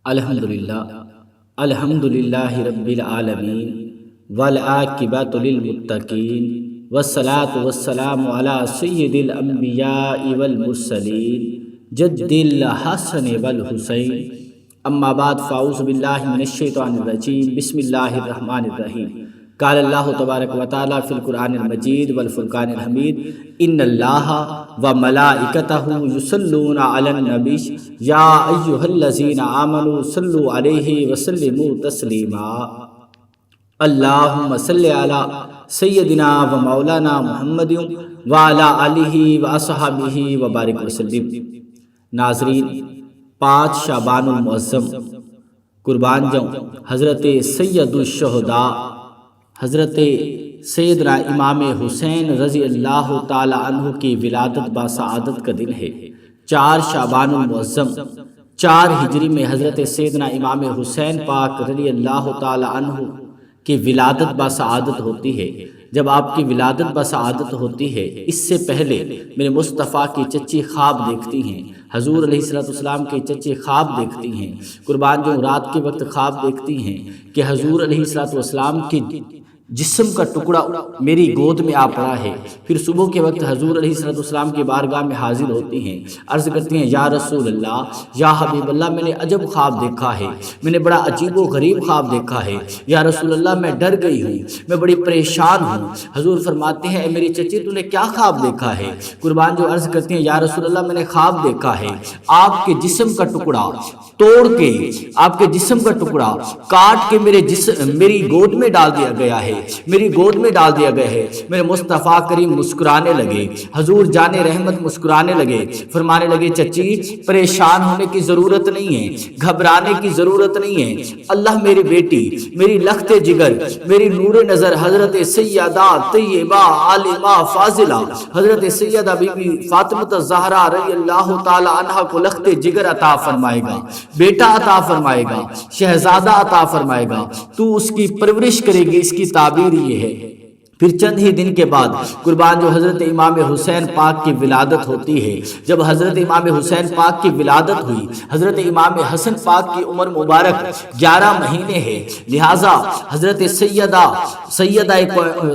الحمدللہ الحمدللہ رب العالمین والعاقبۃ للمتقین والصلاة والسلام علی سید الانبیاء والمرسلین جد الحسن والحسین اما بعد فاعوذ باللہ من الشیطان الرجیم بسم اللہ الرحمن الرحیم قال اللہ تبارک و تعالی فی القرآن المجید والفرقان الحمید ان اللہ وملائکتہ یصلون علی النبی یا ایہا الذین آمنوا صلوا علیہ وسلموا تسلیما اللہم صلی علی سیدنا و مولانا محمد وعلی آلہ واصحابہ وبارک وسلم۔ ناظرین، 5 شعبان المعظم قربان جاؤں حضرت سید الشہداء حضرت سیدنا امام حسین رضی اللہ تعالی عنہ کی ولادت باسعادت کا دن ہے۔ 4 شعبان المعظم 4 ہجری میں حضرت سیدنا امام حسین پاک رضی اللہ تعالی عنہ کی ولادت باسعادت ہوتی ہے۔ جب آپ کی ولادت باسعادت ہوتی ہے، اس سے پہلے میرے مصطفیٰ کی چچی خواب دیکھتی ہیں، حضور علیہ السلام کے چچے خواب دیکھتی ہیں، قربان جو رات کے وقت خواب دیکھتی ہیں کہ حضور علیہ السلام کی جسم کا ٹکڑا میری گود میں آ پڑا ہے۔ پھر صبح کے وقت حضور علیہ السلام کی بارگاہ میں حاضر ہوتی ہیں، عرض کرتی ہیں یا رسول اللہ، یا حبیب اللہ، میں نے عجب خواب دیکھا ہے، میں نے بڑا عجیب و غریب خواب دیکھا ہے، یا رسول اللہ میں ڈر گئی ہوں، میں بڑی پریشان ہوں۔ حضور فرماتے ہیں اے میری چچی، تو نے کیا خواب دیکھا ہے؟ قربان جو عرض کرتی ہیں یا رسول اللہ، میں نے خواب دیکھا ہے آپ کے جسم کا ٹکڑا توڑ کے، آپ کے جسم کا ٹکڑا کاٹ کے میری گود میں ڈال دیا گیا ہے، میری گود میں ڈال دیا گیا ہے۔ میرے مصطفیٰ کریم مسکرانے لگے، حضور جان رحمت مسکرانے لگے، فرمانے لگے چچی پریشان ہونے کی ضرورت نہیں ہے، گھبرانے کی ضرورت نہیں ہے، اللہ میری بیٹی، میری لخت جگر، میری نور نظر حضرت سیدہ طیبہ عالمہ فاضلہ حضرت سیدہ بی بی فاطمہ الزہرا رضی اللہ تعالی عنہ کو لخت جگر عطا فرمائے گا، بیٹا عطا فرمائے گا، شہزادہ عطا فرمائے گا، تو اس کی پرورش کرے گی، اس کی تعبیر یہ ہے۔ پھر چند ہی دن کے بعد قربان جو حضرت امام حسین پاک کی ولادت ہوتی ہے۔ جب حضرت امام حسین پاک کی ولادت ہوئی، حضرت امام حسن پاک کی عمر مبارک 11 مہینے ہے، لہٰذا حضرت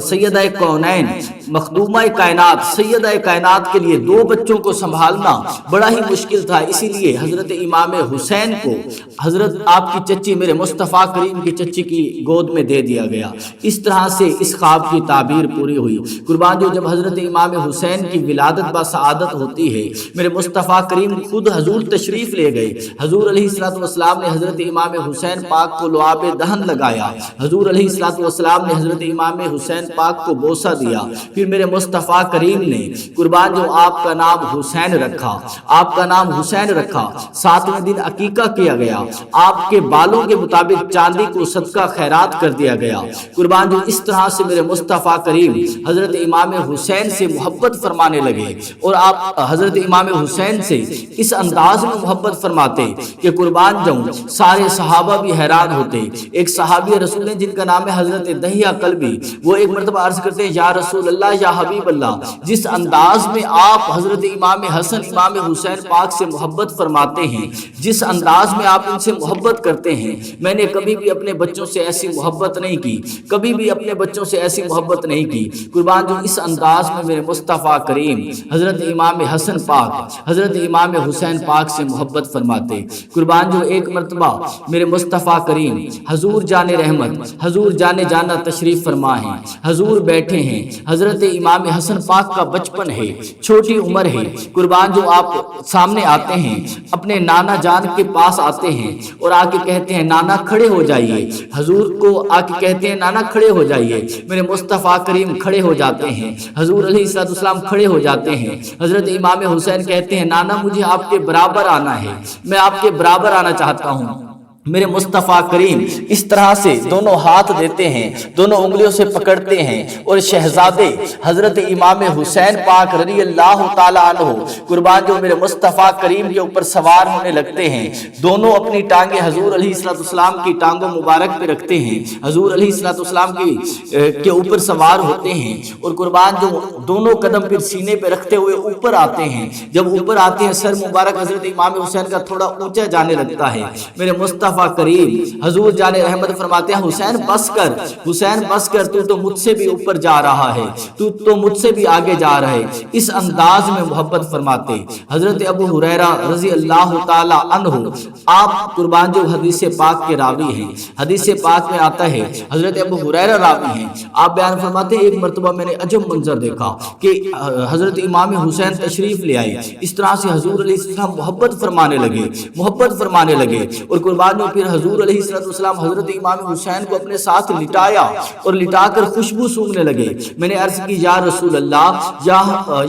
سیدہ کونین مخدومہ کائنات سیدہ کائنات کے لیے 2 بچوں کو سنبھالنا بڑا ہی مشکل تھا، اسی لیے حضرت امام حسین کو حضرت آپ کی چچی میرے مصطفیٰ کریم کی چچی کی گود میں دے دیا گیا۔ اس طرح سے اس خواب کی تعبیر پوری ہوئی۔ قربان جو جب حضرت امام حسین کی ولادت باسعادت ہوتی ہے، میرے مصطفیٰ کریم خود حضور تشریف لے گئے۔ حضور علیہ السلام نے حضرت امام حسین پاک کو لعاب دہن لگایا، حضور علیہ السلام نے حضرت امام حسین پاک کو بوسہ دیا۔ پھر میرے مصطفیٰ کریم نے قربان جو آپ کا نام حسین رکھا، آپ کا نام حسین رکھا۔ 7ویں دن عقیقہ کیا گیا، آپ کے بالوں کے مطابق چاندی کو صدقہ خیرات کر دیا گیا۔ قربان جو اس طرح سے میرے مصطفیٰ کریم حضرت امام حسین سے محبت فرمانے لگے، اور آپ حضرت امام حسین سے اس انداز میں محبت فرماتے کہ قربان جاؤں سارے صحابہ بھی حیران ہوتے۔ ایک صحابی رسول ہیں جن کا نام ہے حضرت دہیہ کلبی، وہ ایک مرتبہ عرض کرتے ہیں یا رسول اللہ، یا حبیب اللہ، جس انداز میں آپ حضرت امام حسن امام حسین پاک سے محبت فرماتے ہیں، جس انداز میں آپ ان سے محبت کرتے ہیں، میں نے کبھی بھی اپنے بچوں سے ایسی محبت نہیں کی، کبھی بھی اپنے بچوں سے ایسی محبت نہیں کی۔ قربان جو اس انداز میں میرے مصطفیٰ کریم حضرت امام حسن پاک حضرت امام حسین پاک سے محبت فرماتے۔ قربان جو ایک مرتبہ میرے مصطفیٰ کریم حضور جان رحمت حضور جانا تشریف فرما ہیں، حضور بیٹھے ہیں، حضرت امام حسن پاک کا بچپن ہے، چھوٹی عمر ہے۔ قربان جو آپ سامنے آتے ہیں، اپنے نانا جان کے پاس آتے ہیں اور آ کے کہتے ہیں نانا کھڑے ہو جائیے، حضور کو آ کے کہتے ہیں نانا کھڑے ہو جائیے۔ میرے مصطفیٰ کریم کھڑے ہو جاتے ہیں، حضور علیہ السلام کھڑے ہو جاتے ہیں۔ حضرت امام حسین کہتے ہیں نانا مجھے آپ کے برابر آنا ہے، میں آپ کے برابر آنا چاہتا ہوں۔ میرے مصطفیٰ کریم اس طرح سے دونوں ہاتھ دیتے ہیں، دونوں انگلیوں سے پکڑتے ہیں اور شہزادے حضرت امام حسین پاک رضی اللہ تعالیٰ عنہ قربان جو میرے مصطفیٰ کریم کے اوپر سوار ہونے لگتے ہیں۔ دونوں اپنی ٹانگیں حضور علیہ السلام کی ٹانگوں مبارک پہ رکھتے ہیں، حضور علیہ السلام کے اوپر سوار ہوتے ہیں اور قربان جو دونوں قدم پھر سینے پہ رکھتے ہوئے اوپر آتے ہیں۔ جب اوپر آتے ہیں سر مبارک حضرت امام حسین کا تھوڑا اونچا جانے لگتا ہے۔ میرے مصطفیٰ کریم حضور جان رحمت فرماتے ہیں حسین بس کر، حسین بس کر، تو مجھ سے بھی اوپر جا رہا ہے، تو مجھ سے بھی آگے جا رہا ہے۔ اس انداز میں محبت فرماتے حضرت ابو ہریرہ رضی اللہ تعالی عنہ، آپ قربان جو حدیث پاک کے راوی ہیں، حدیث پاک میں آتا ہے حضرت ابو ہریرہ راوی ہیں، آپ بیان فرماتے ہیں ایک مرتبہ میں نے عجب منظر دیکھا کہ حضرت امام حسین تشریف لے آئے، اس طرح سے حضور علیہ السلام محبت فرمانے لگے اور قربان پھر حضور علیہ السلام حضرت امام حسین کو اپنے ساتھ لٹایا اور لٹا کر خوشبو سونگنے لگے۔ میں نے عرض کی یا رسول اللہ،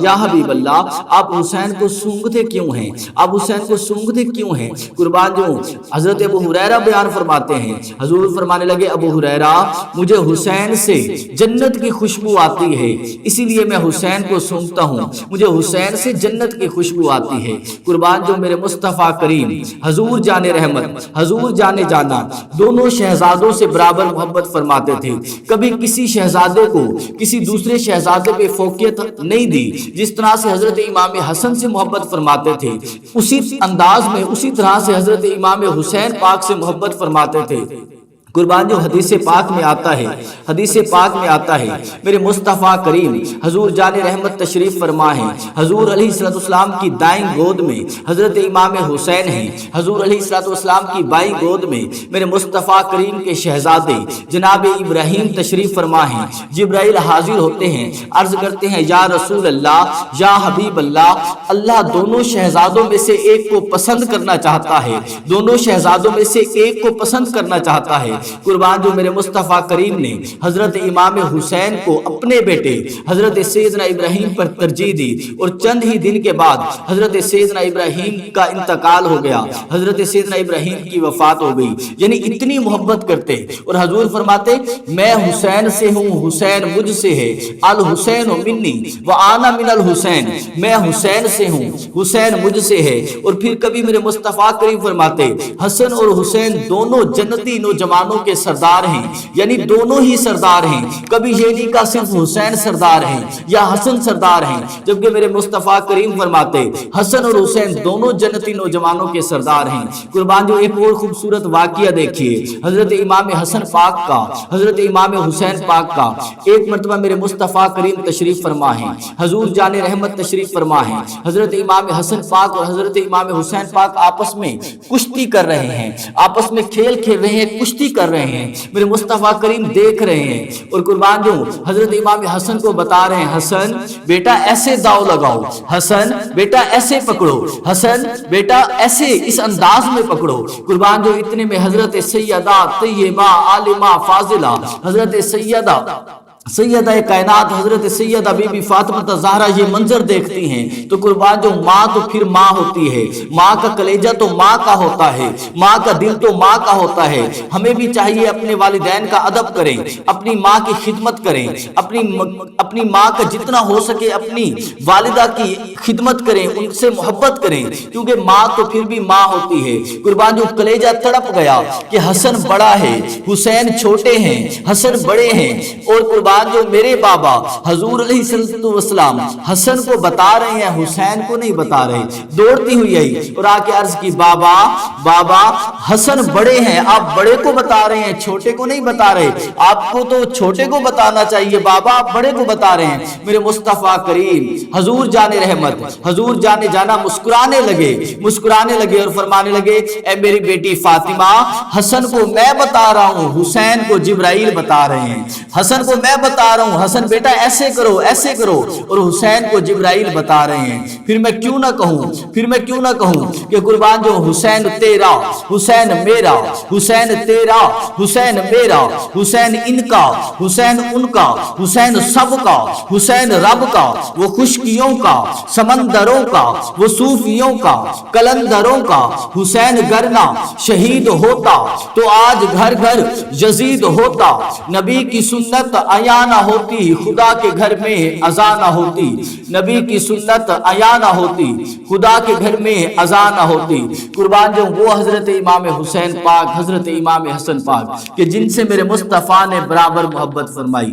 یا حبیب اللہ، آپ حسین کو سونگتے کیوں ہیں؟ آپ حسین کو سونگتے کیوں ہیں؟ قربان جو حضرت ابو ہریرہ بیان فرماتے ہیں، حضور فرمانے لگے ابو ہریرہ مجھے حسین سے جنت کی خوشبو آتی ہے، اسی لیے میں حسین کو سونگتا ہوں، مجھے حسین سے جنت کی خوشبو آتی ہے۔ قربان جو میرے مصطفیٰ کریم حضور جان رحمت، حضور جانے جانا دونوں شہزادوں سے برابر محبت فرماتے تھے، کبھی کسی شہزادے کو کسی دوسرے شہزادے پہ فوقیت نہیں دی۔ جس طرح سے حضرت امام حسن سے محبت فرماتے تھے، اسی انداز میں اسی طرح سے حضرت امام حسین پاک سے محبت فرماتے تھے۔ قربان جو حدیث پاک میں آتا ہے میرے مصطفیٰ کریم حضور جان رحمت تشریف فرما ہیں، حضور علیہ السلام کی دائیں گود میں حضرت امام حسین ہیں، حضور علیہ السلام کی بائیں گود میں میرے مصطفیٰ کریم کے شہزادے جناب ابراہیم تشریف فرما ہیں۔ جبرائیل حاضر ہوتے ہیں، عرض کرتے ہیں یا رسول اللہ، یا حبیب اللہ، اللہ دونوں شہزادوں میں سے ایک کو پسند کرنا چاہتا ہے، دونوں شہزادوں میں سے ایک کو پسند کرنا چاہتا ہے۔ قربان جو میرے مصطفیٰ کریم نے حضرت امام حسین کو اپنے بیٹے حضرت سیدنا ابراہیم پر ترجیح دی اور چند ہی دن کے بعد حضرت سیدنا ابراہیم کا انتقال ہو گیا، حضرت سیدنا ابراہیم کی وفات ہو گئی۔ یعنی اتنی محبت کرتے اور حضور فرماتے میں حسین سے ہوں، حسین مجھ سے ہے، الحسین منی وانا من الحسین، میں حسین سے ہوں، حسین مجھ سے ہے۔ اور پھر کبھی میرے مصطفیٰ کریم فرماتے حسن اور حسین دونوں جنتی نوجوانوں کے سردار ہیں، یعنی دونوں ہی سردار ہیں، کبھی یہ نہیں کہا صرف حسین سردار ہیں یا حسن سردار ہیں، جبکہ میرے مصطفیٰ کریم فرماتے حسن اور حسین دونوں جنتی نوجوانوں کے سردار ہیں۔ قربان جو ایک اور خوبصورت واقعہ دیکھیے حضرت امام حسن پاک کا، حضرت امام حسین پاک کا۔ ایک مرتبہ میرے مصطفیٰ کریم تشریف فرما ہیں، حضور جان رحمت تشریف فرما ہیں، حضرت امام حسن پاک اور حضرت امام حسین پاک آپس میں کشتی کر رہے ہیں، آپس میں کھیل کھیل رہے ہیں، کشتی کر رہے ہیں، میرے مصطفیٰ کریم دیکھ رہے ہیں اور قربان جو حضرت امام حسن کو بتا رہے ہیں حسن بیٹا ایسے داؤ لگاؤ، حسن بیٹا ایسے پکڑو، حسن بیٹا ایسے اس انداز میں پکڑو۔ قربان جو اتنے میں حضرت سیدہ طیبہ عالمہ فاضلہ حضرت سیدہ کائنات حضرت سیدہ بی بی فاطمہ زہرا یہ منظر دیکھتی ہیں تو قربان جو ماں تو پھر ماں ہوتی ہے، ماں کا کلیجہ تو ماں کا ہوتا ہے، ماں کا دل تو ماں کا ہوتا ہے۔ ہمیں بھی چاہیے اپنے والدین کا ادب کریں، اپنی ماں کی خدمت کریں، اپنی ماں کا جتنا ہو سکے اپنی والدہ کی خدمت کریں، ان سے محبت کریں، کیونکہ ماں تو پھر بھی ماں ہوتی ہے۔ قربان جو کلیجہ تڑپ گیا کہ حسن بڑا ہے، حسین چھوٹے ہیں، حسن بڑے ہیں، اور قربان جو میرے بابا حضور علیہ السلام حسن کو بتا رہے ہیں، حسین کو نہیں بتا رہے، دوڑتی ہوئی آئی اور آ کے عرض کی بابا حسن بڑے ہیں، آپ بڑے کو بتا رہے ہیں، چھوٹے کو نہیں بتا رہے، آپ کو تو چھوٹے کو بتانا چاہیے، بابا آپ بڑے کو بتا رہے ہیں۔ میرے مصطفیٰ کریم حضور جان رحمت حضور جانے جانا مسکرانے لگے اور فرمانے لگے اے میری بیٹی فاطمہ، حسن کو میں بتا رہا ہوں، حسین کو جبرائیل بتا رہے ہیں، حسن کو میں بتا رہا ہوں حسن بیٹا ایسے کرو ایسے کرو، اور حسین کو جبرائیل بتا رہے ہیں، پھر میں کیوں نہ کہوں کہ قربان جو حسین تیرا، حسین میرا، حسین تیرا، حسین میرا، حسین ان کا، حسین ان کا، حسین سب کا، حسین رب کا، وہ خشکیوں کا، سمندروں کا، وہ صوفیوں کا، کلندروں کا، حسین گرنا شہید ہوتا تو آج گھر گھر یزید ہوتا، نبی کی سنت عیاں نہ ہوتی خدا کے گھر میں اذان نہ ہوتی، نبی کی سنت عیاں نہ ہوتی خدا کے گھر میں اذان نہ ہوتی۔ قربان جو وہ حضرت امام حسین پاک، حضرت امام حسن پاک کہ جن سے میرے مصطفیٰ نے برابر محبت فرمائی،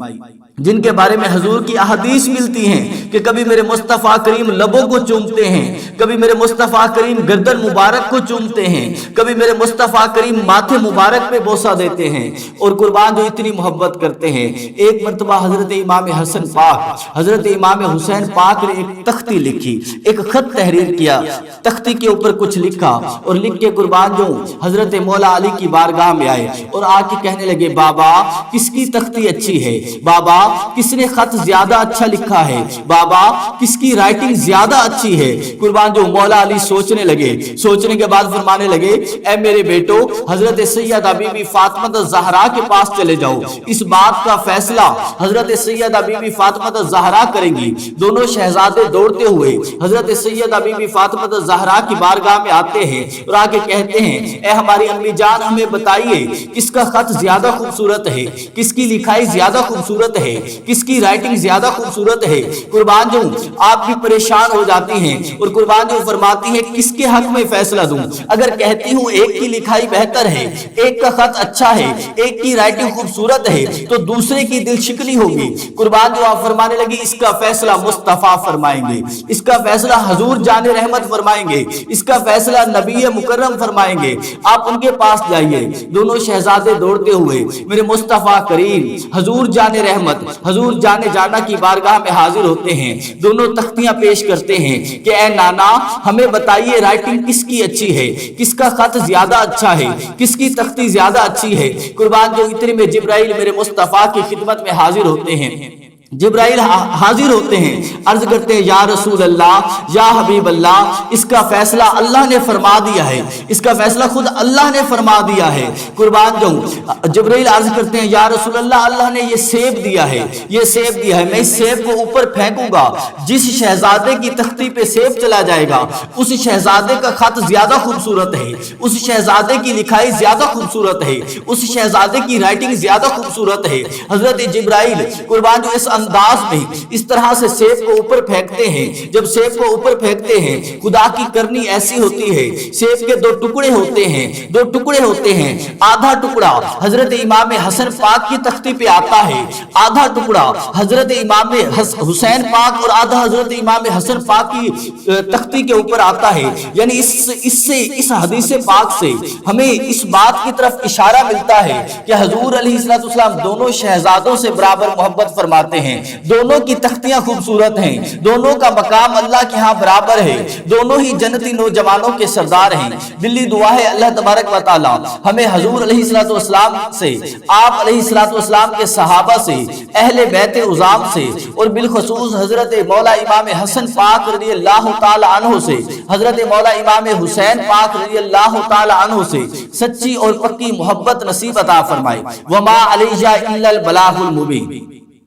جن کے بارے میں حضور کی احادیث ملتی ہیں کہ کبھی میرے مصطفیٰ کریم لبوں کو چومتے ہیں، کبھی میرے مصطفیٰ کریم گردن مبارک کو چومتے ہیں، کبھی میرے مصطفیٰ کریم ماتھے مبارک پہ بوسہ دیتے ہیں، اور قربان جو اتنی محبت کرتے ہیں۔ ایک مرتبہ حضرت امام حسن پاک، حضرت امام حسین پاک نے ایک تختی لکھی، ایک خط تحریر کیا، تختی کے اوپر کچھ لکھا، اور لکھ کے قربان جو حضرت مولا علی کی بارگاہ میں آئے اور آ کے کہنے لگے بابا کس کی تختی اچھی ہے، بابا کس نے خط زیادہ اچھا لکھا ہے، بابا کس کی رائٹنگ زیادہ اچھی ہے۔ قربان جو مولا علی سوچنے لگے، سوچنے کے بعد فرمانے لگے اے میرے بیٹو حضرت سیدہ بی بی فاطمہ الزہرا کے پاس چلے جاؤ، اس بات کا فیصلہ حضرت سیدہ بی بی فاطمہ الزہرا کریں گی۔ دونوں شہزادے دوڑتے ہوئے حضرت سیدہ بی بی فاطمہ الزہرا کی بارگاہ میں آتے ہیں اور آ کے کہتے ہیں اے ہماری امی جان ہمیں بتائیے کس کا خط زیادہ خوبصورت ہے، کس کی لکھائی زیادہ خوبصورت ہے، کس کی رائٹنگ زیادہ خوبصورت ہے۔ قربان جو آپ بھی پریشان ہو جاتی ہیں اور قربان جو فرماتی ہیں کس کے حق میں فیصلہ دوں، اگر کہتی ہوں ایک کی لکھائی بہتر ہے، ایک کا خط اچھا ہے، ایک کی رائٹنگ خوبصورت ہے تو دوسرے کی دل شکنی ہوگی۔ قربان جو آپ فرمانے لگی اس کا فیصلہ مصطفیٰ فرمائیں گے، اس کا فیصلہ حضور جان رحمت فرمائیں گے، اس کا فیصلہ نبی مکرم فرمائیں گے، آپ ان کے پاس جائیے۔ دونوں شہزادے دوڑتے ہوئے میرے مصطفیٰ کریم حضور جان رحمت، حضور جانے جانا کی بارگاہ میں حاضر ہوتے ہیں، دونوں تختیاں پیش کرتے ہیں کہ اے نانا ہمیں بتائیے رائٹنگ کس کی اچھی ہے، کس کا خط زیادہ اچھا ہے، کس کی تختی زیادہ اچھی ہے۔ قربان جو اتنے میں جبرائیل میرے مصطفیٰ کی خدمت میں حاضر ہوتے ہیں، جبرائیل حاضر ہوتے ہیں، عرض کرتے ہیں یا رسول اللہ یا حبیب اللہ اس کا فیصلہ اللہ نے فرما دیا ہے، اس کا فیصلہ خود اللہ نے فرما دیا ہے۔ قربان جاؤں جبرائیل عرض کرتے ہیں یا رسول اللہ اللہ نے یہ سیب دیا ہے، یہ سیب دیا ہے، میں اس سیب کو اوپر پھینکوں گا، جس شہزادے کی تختی پہ سیب چلا جائے گا اس شہزادے کا خط زیادہ خوبصورت ہے، اس شہزادے کی لکھائی زیادہ خوبصورت ہے، اس شہزادے کی رائٹنگ زیادہ خوبصورت ہے۔ حضرت جبرائیل قربان جو اس انداز میں اس طرح سے سیب کو اوپر پھینکتے ہیں، جب سیب کو اوپر پھینکتے ہیں خدا کی کرنی ایسی ہوتی ہے، سیب کے دو ٹکڑے ہوتے ہیں، دو ٹکڑے ہوتے ہیں، آدھا ٹکڑا حضرت امام حسن پاک کی تختی پہ آتا ہے، آدھا ٹکڑا حضرت امام حسین پاک اور آدھا حضرت امام حسن پاک کی تختی کے اوپر آتا ہے۔ یعنی اس حدیث پاک سے ہمیں اس بات کی طرف اشارہ ملتا ہے کہ حضور علیہ السلام دونوں شہزادوں سے برابر محبت فرماتے ہیں، دونوں کی تختیاں خوبصورت ہیں، دونوں کا مقام اللہ کے ہاں برابر ہے، دونوں ہی جنتی نوجوانوں کے سردار ہیں۔ دلی دعا ہے اللہ تبارک و تعالی ہمیں حضور علیہ السلام سے، آپ علیہ السلام کے صحابہ سے، اہل بیت عظام سے اور بالخصوص حضرت مولا امام حسن پاک رضی اللہ تعالی عنہ سے، حضرت مولا امام حسین پاک رضی اللہ تعالی عنہ سے سچی اور پکی محبت نصیب عطا فرمائے۔ وما علیہ الا البلاغ المبین۔